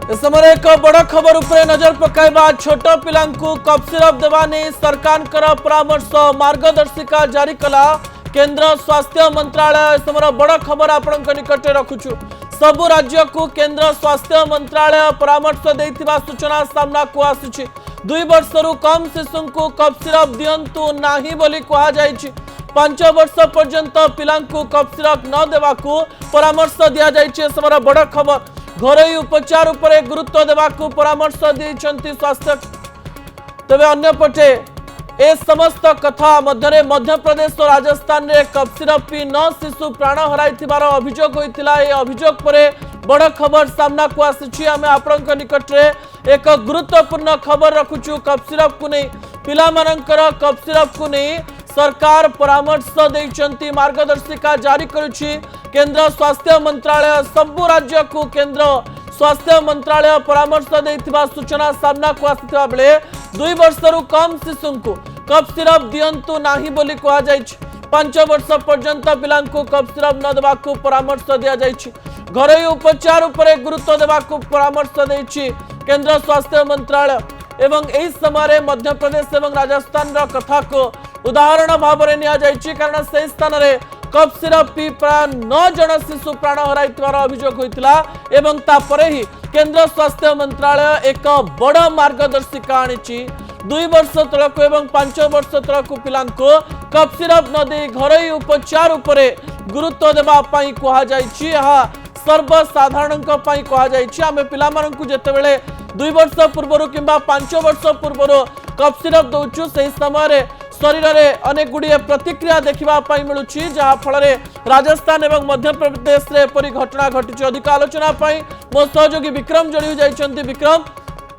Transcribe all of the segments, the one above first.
इस समय एक बड़ खबर उपरे नजर पकाइबा। छोट पिलांकु कफ सिरप देवा नहीं सरकार परामर्श मार्गदर्शिका जारी कला केंद्र स्वास्थ्य मंत्रालय। इस समय बड़ खबर आपण निकट रखुछु। सबु राज्य को केंद्र स्वास्थ्य मंत्रालय परामर्श देथिबा सूचना सामना को आसुछि। 2 वर्षरु कम शिशु को कफ सिरप दियंतु नाही बोली कहा जायछि। 5 वर्ष पर्यंत पिलांकु कफ सिरप न देवाकू परामर्श दिया जायछि। इस समय बड़ खबर। घरोई उपचार उपरे गुरुत्व देवाकू परामर्श देइछन्ति स्वास्थ्य। तबे अन्यपटे ए समस्त कथा मध्य मध्य प्रदेश और राजस्थान रे कफ सिरप पी 9 शिशु प्राण हराइथिबार अभियोग होइतिला। ए अभियोग परे बड़ खबर सामना को आसीछि। आमे आपनक निकट रे एक गुरुत्वपूर्ण खबर रखुछु। कफ सिरप को नै पिला मानकर कफ सिरप को नै सरकार परामर्श देइछन्ति, मार्गदर्शिका जारी करुछि केंद्र स्वास्थ्य मंत्रालय। सबु राज्य को केंद्र स्वास्थ्य मंत्रालय परामर्श देथिबा सूचना सामना को आसिथिबा बेले 2 वर्षरु कम शिशु को कफ सिरप दियंतु नाही बोली कहा जायछि। 5 वर्ष पर्यंत पिलांकु कफ सिरप न देबाकू परामर्श दिया जायछि। घरोई उपचार उपरे गुरुत्व देबाकू परामर्श देछि केंद्र स्वास्थ्य मंत्रालय। एवं एही समय मध्य प्रदेश एवं राजस्थान रो कथा को उदाहरण भाव में निया जायछि, कारण से स्थान रे कफ सिरप पी प्राय 9 जन शिशु प्राण हराइथिबार अभियोग होइतिला। एवं तापरे ही केंद्र स्वास्थ्य मंत्रालय एक बड़ मार्गदर्शिका आनिछि। 2 वर्ष तलक एवं 5 वर्ष तलक पिलांको कफ सिरप न दे घरोई उपचार उपरे गुरुत्व देबा पई कहा जायछि। यहा सर्वसाधारण पई कहा जायछि। आमे पिला मानकु जेतेबेले 2 वर्ष पूर्वरु किंबा 5 वर्ष पूर्वरु कफ सिरप दउछु, सेही समय रे शरीर में अनेक गुड़िए प्रतिक्रिया देखा मिलूँ, जहाँ फल राजस्थान एवं मध्य प्रदेश में एपरी घटना घटी। अधिक आलोचना मो सहयोगी विक्रम जोड़ी जाइछन्ति। विक्रम,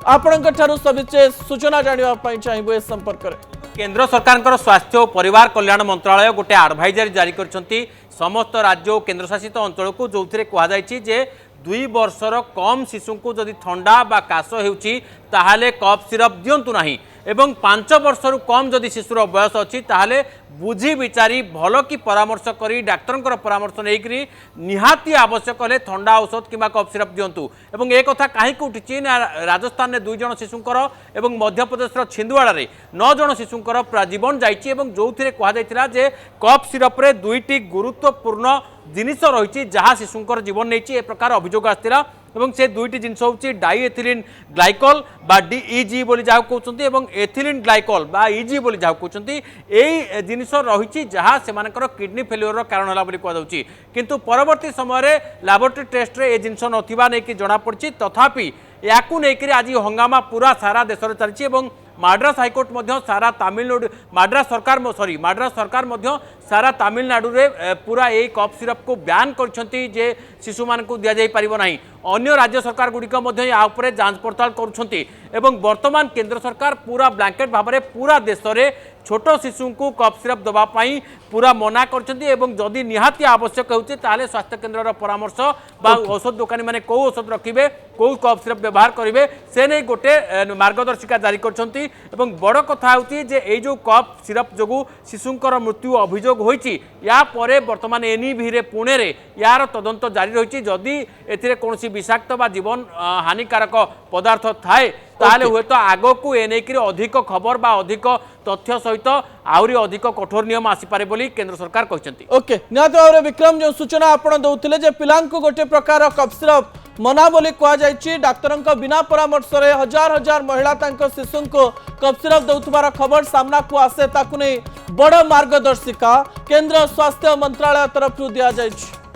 आपण सविशेष सूचना जानापी चाहिए इस संपर्क में। केंद्र सरकार स्वास्थ्य और परिवार कल्याण मंत्रालय गोटे एडवाइजरी जारी करछन्ति समस्त राज्य और केंद्रशासित अंचल को, जो कहुई जे 2 वर्षर कम शिशु को जदि ठंडा बा काश होउछि ताहाले कफ सिरप दियंतु नाही। एवं 5 वर्षरु कम जदि शिशुर बयस अच्छी ताहले बुझी विचारी भल की परामर्श करी डाक्तर परामर्श नहीं निहाती आवश्यक हेले ठंडा औषध किंबा कफ सिरप दियंतु। एवं एक कथा कहीं उठी ना राजस्थान में 2 जन शिशुंकर एवं मध्य प्रदेश छिंदवाड़ा रे 9 जन शिशुंकर जीवन जाइछि। एवं जो कहुला जे कफ सिरप रे 2टी गुरुत्वपूर्ण जिनिस रही जहाँ शिशुंकर जीवन नहीं प्रकार अभियोग आसला। एवं से 2टी जिनस होची डाइएथिलीन ग्लाइकल बा डीईजी बोली जहाँ कहते एवं एथिलीन ग्लाइकल बा ईजी बोली जहाँ कहते यही जिनिस रही जहाँ से किडनी फेल्योर कारण है बोली कहुच्छी। किंतु परवर्ती समय लैबोरेटरी टेस्ट रे ए जिनस नथिबा नहीं जना पड़ी। तथापि याकू नहीं आज हंगामा पूरा सारा देश में चलती। माड्रास हाइकोर्ट सारा तमिलनाडु माड्रास सरकार सारा तमिलनाडु रे पूरा यही कफ सिरप को ब्यान करछंती जे शिशु मान को दिया जाई परिबो नाही। अन्य राज्य सरकार गुड़िक या उपरे जांच पड़ताल करुछंती। एवं वर्तमान केंद्र सरकार पूरा ब्लैंकेट भाव में पूरा देश में छोट शिशु को कफ सिरप दवाई पूरा मना करछंती। एवं जदि निहाती आवश्यक होउछि ताले स्वास्थ्य केंद्र परामर्श बा औषध दुकानी माने को औषध रखिबे को कफ सिरप व्यवहार करेंगे से नहीं गोटे मार्गदर्शिका जारी करछंती। एवं बड़ कथा होउछि जे ए जो कफ सिरप जोगु शिशुंकर मृत्यु अभियोग होइछि या परे वर्तमान एनईवी रे पुणे रे यार तदंत जारी रही। जदि एथिरे कोनोसी विषाक्त बा जीवन हानिकारक पदार्थ थाए ताले हुए तो आगो को एनेक अधिक खबर बा अधिक तथ्य सहित आउरी अधिक कठोर नियम आसीपारे बोली केंद्र सरकार कहते। ओके, निहत भाव विक्रम जो सूचना आपण दउथिले जे पिलांको गोटे प्रकार कफ सिरप मना बोली कहा जायछि। डाक्तरन का बिना परामर्श रे हजार हजार महिला तांको शिशु को कफ सिरप दउथबार खबर सामना को आसे ताकु नै बड़ मार्गदर्शिका केंद्र स्वास्थ्य मंत्रालय तरफ दिया जायछि।